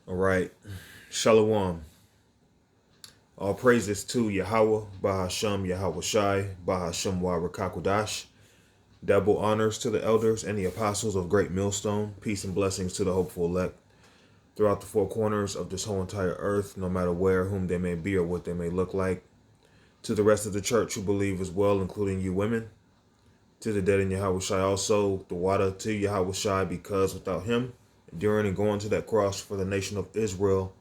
All right. Shalom. All praises to Yahweh, Bahasham Yahweh Shai, Bahasham Warakakodash. Double honors to the elders and the apostles of Great Millstone. Peace and blessings to the hopeful elect throughout the four corners of this whole entire earth, no matter where, whom they may be, or what they may look like. To the rest of the church who believe as well, including you women. To the dead in Yahweh Shai also, the water to Yahweh Shai, because without him, enduring and going to that cross for the nation of Israel,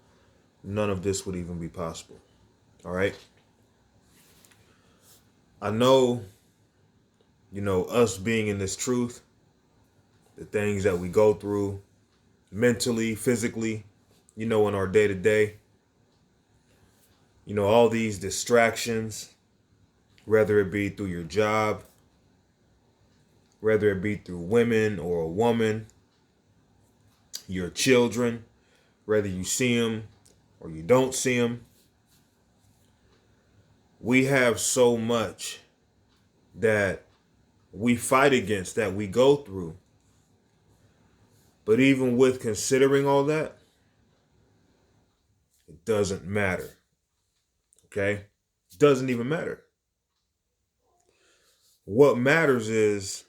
none of this would even be possible. All right. I know, us being in this truth, the things that we go through mentally, physically, in our day to day, all these distractions, whether it be through your job, whether it be through women or a woman, your children, whether you see them or you don't see them. We have so much that we fight against, that we go through. But even with considering all that, it doesn't matter. Okay? It doesn't even matter. What matters is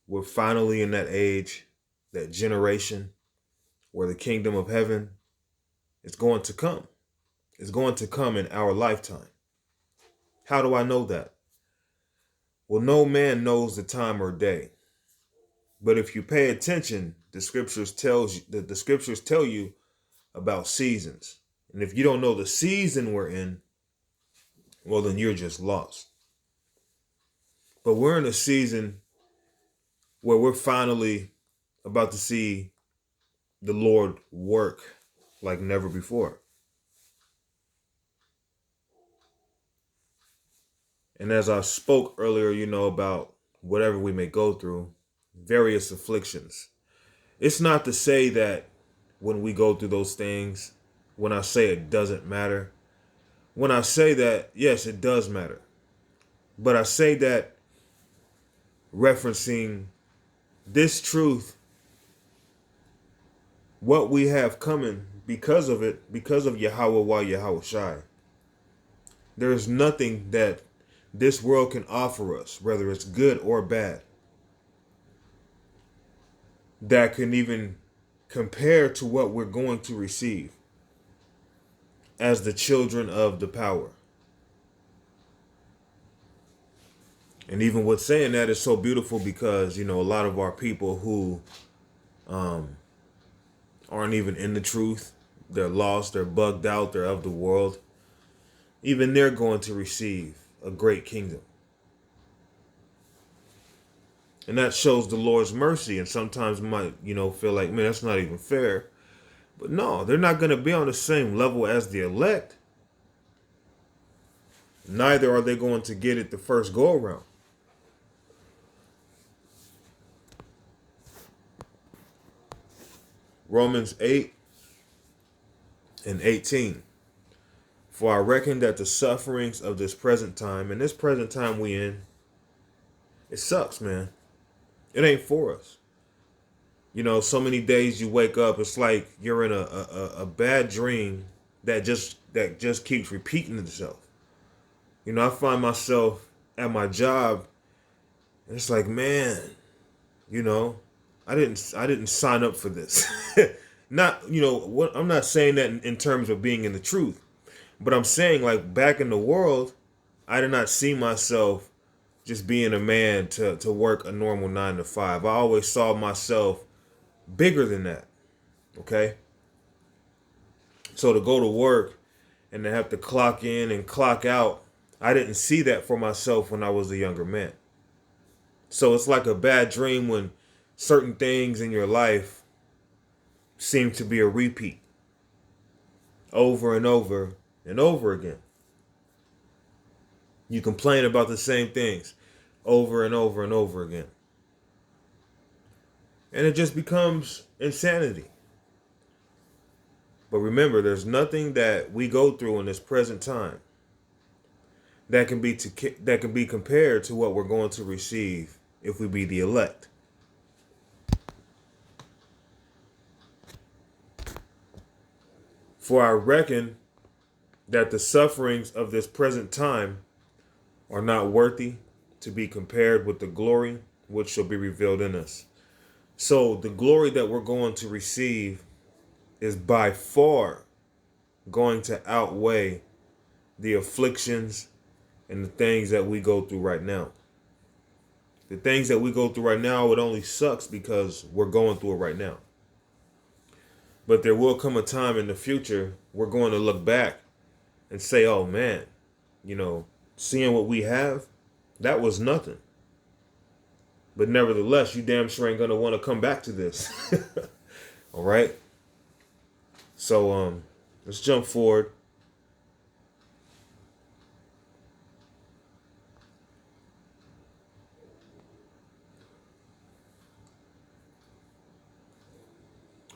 we're finally in that age, that generation, where the kingdom of heaven is going to come. It's going to come in our lifetime. How do I know that? Well, no man knows the time or day. But if you pay attention, the scriptures tell you about seasons. And if you don't know the season we're in, well, then you're just lost. But we're in a season where we're finally about to see the Lord work like never before. And as I spoke earlier, about whatever we may go through, various afflictions. It's not to say that when we go through those things, when I say it doesn't matter, when I say that, yes, it does matter. But I say that referencing this truth, what we have coming because of it, because of Yahweh Yahweh Shai. There is nothing that this world can offer us, whether it's good or bad, that can even compare to what we're going to receive as the children of the power. And even with saying that is so beautiful because, a lot of our people who aren't even in the truth, they're lost, they're bugged out, they're of the world, even they're going to receive a great kingdom. And that shows the Lord's mercy. And sometimes might, feel like, man, that's not even fair. But no, they're not going to be on the same level as the elect. Neither are they going to get it the first go around. Romans 8:18. For I reckon that the sufferings of this present time, and this present time we in, it sucks, man. It ain't for us. So many days you wake up, it's like you're in a bad dream that just keeps repeating itself. I find myself at my job, and it's like, man, I didn't sign up for this. Not, I'm not saying that in terms of being in the truth, but I'm saying like back in the world, I did not see myself just being a man to work a normal 9 to 5. I always saw myself bigger than that. Okay. So to go to work and to have to clock in and clock out, I didn't see that for myself when I was a younger man. So it's like a bad dream when certain things in your life seem to be a repeat over and over and over again. You complain about the same things over and over and over again. And it just becomes insanity. But remember, there's nothing that we go through in this present time that can be compared to what we're going to receive if we be the elect. For I reckon that the sufferings of this present time are not worthy to be compared with the glory which shall be revealed in us. So the glory that we're going to receive is by far going to outweigh the afflictions and the things that we go through right now. The things that we go through right now, it only sucks because we're going through it right now. But there will come a time in the future we're going to look back and say, oh man, seeing what we have, that was nothing. But nevertheless, you damn sure ain't going to want to come back to this. All right? So let's jump forward.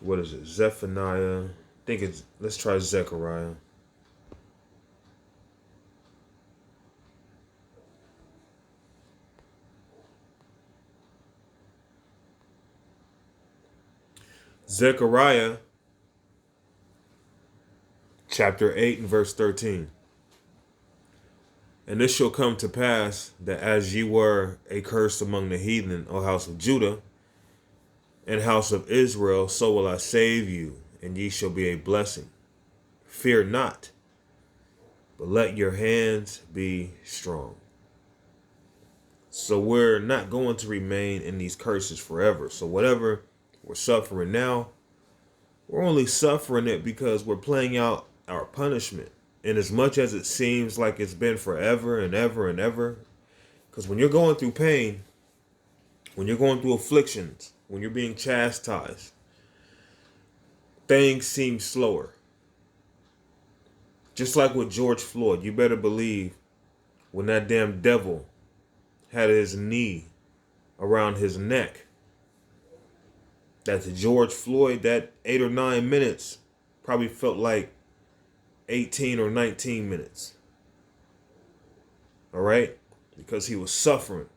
What is it? Zephaniah. Let's try Zechariah. Zechariah chapter 8 and verse 13. And this shall come to pass that as ye were a curse among the heathen, O house of Judah, and house of Israel, so will I save you, and ye shall be a blessing. Fear not, but let your hands be strong. So we're not going to remain in these curses forever. So whatever we're suffering now, we're only suffering it because we're playing out our punishment. And as much as it seems like it's been forever and ever and ever, because when you're going through pain, when you're going through afflictions, when you're being chastised, things seem slower. Just like with George Floyd, you better believe when that damn devil had his knee around his neck, that to George Floyd, that 8 or 9 minutes probably felt like 18 or 19 minutes. All right? Because he was suffering.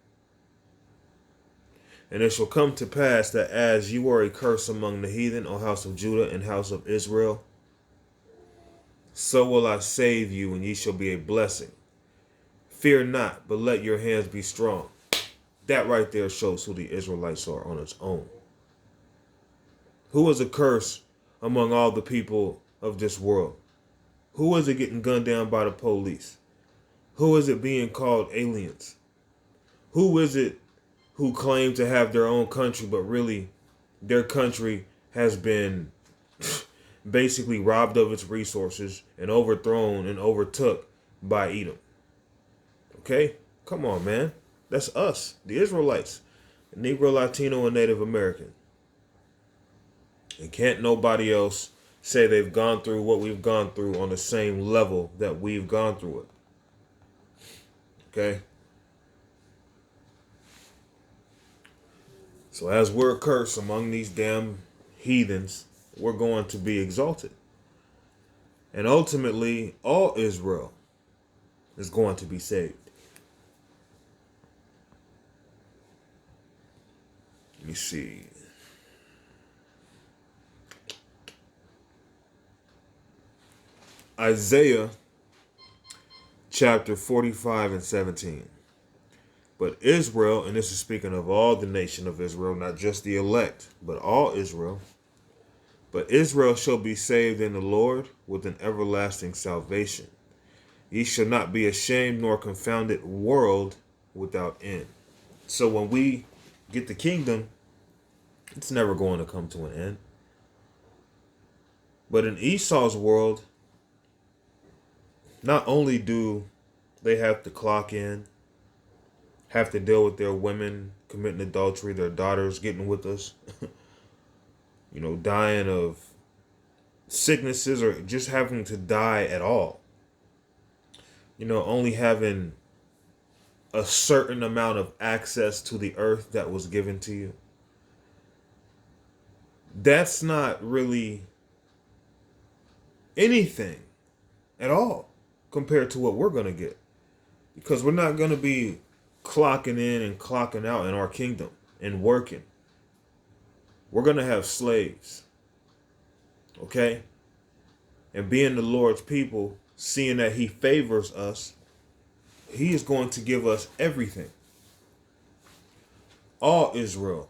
And it shall come to pass that as you are a curse among the heathen, O house of Judah and house of Israel, so will I save you, and ye shall be a blessing. Fear not, but let your hands be strong. That right there shows who the Israelites are on its own. Who is a curse among all the people of this world? Who is it getting gunned down by the police? Who is it being called aliens? Who is it who claim to have their own country, but really their country has been basically robbed of its resources and overthrown and overtook by Edom? Okay? Come on, man. That's us, the Israelites, Negro, Latino, and Native American. And can't nobody else say they've gone through what we've gone through on the same level that we've gone through it. Okay? So as we're cursed among these damn heathens, we're going to be exalted. And ultimately, all Israel is going to be saved. Let me see. Isaiah chapter 45 and 17. But Israel, and this is speaking of all the nation of Israel, not just the elect, but all Israel. But Israel shall be saved in the Lord with an everlasting salvation. Ye shall not be ashamed nor confounded, world without end. So when we get the kingdom, it's never going to come to an end. But in Esau's world, not only do they have to clock in, have to deal with their women committing adultery, their daughters getting with us, dying of sicknesses or just having to die at all. Only having a certain amount of access to the earth that was given to you. That's not really anything at all compared to what we're going to get. Because we're not going to be clocking in and clocking out in our kingdom and working. We're going to have slaves. Okay? And being the Lord's people, seeing that he favors us, he is going to give us everything. All Israel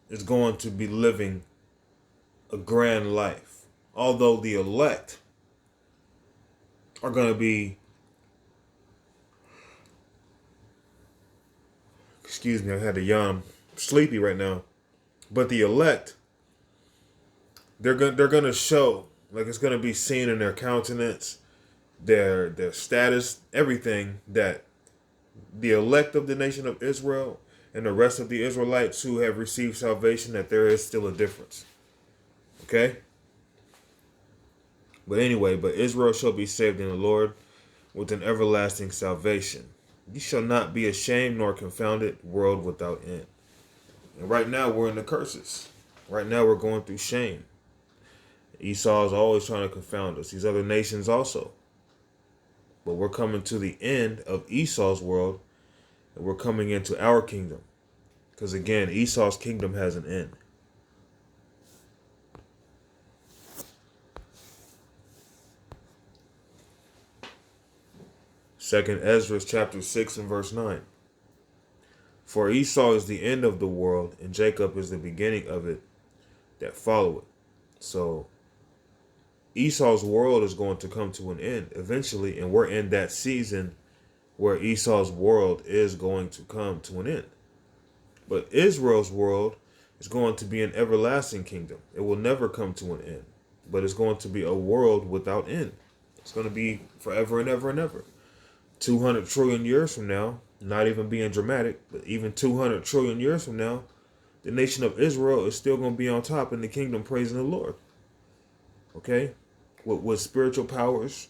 is going to be living a grand life. Although the elect are going to be, excuse me, I had to yawn. I'm sleepy right now. But the elect, they're going to show, like it's going to be seen in their countenance, their status, everything, that the elect of the nation of Israel and the rest of the Israelites who have received salvation, that there is still a difference. Okay? But anyway, but Israel shall be saved in the Lord with an everlasting salvation. You shall not be ashamed nor confounded, world without end. And right now we're in the curses. Right now we're going through shame. Esau is always trying to confound us. These other nations also. But we're coming to the end of Esau's world, and we're coming into our kingdom. Because again, Esau's kingdom has an end. Second Ezra chapter 6 and verse 9. For Esau is the end of the world, and Jacob is the beginning of it that follow it. So Esau's world is going to come to an end eventually, and we're in that season where Esau's world is going to come to an end. But Israel's world is going to be an everlasting kingdom. It will never come to an end, but it's going to be a world without end. It's going to be forever and ever and ever. 200 trillion years from now, not even being dramatic, but even 200 trillion years from now, the nation of Israel is still going to be on top in the kingdom praising the Lord. Okay? With spiritual powers,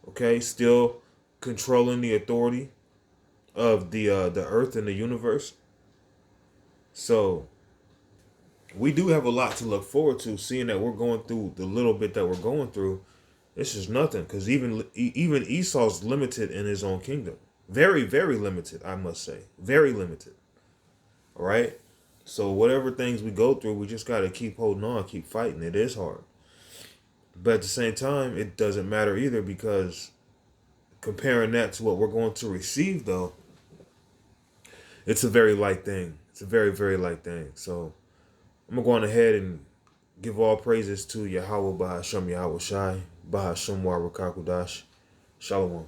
okay, still controlling the authority of the earth and the universe. So we do have a lot to look forward to, seeing that we're going through the little bit that we're going through. This is nothing, because even Esau's limited in his own kingdom. Very, very limited, I must say. Very limited. All right? So whatever things we go through, we just got to keep holding on, keep fighting. It is hard. But at the same time, it doesn't matter either, because comparing that to what we're going to receive, though, it's a very light thing. It's a very, very light thing. So I'm going to go on ahead and give all praises to Yahweh Bahashem Yahweh Shai, Bahashem Warakakudash. Shalom.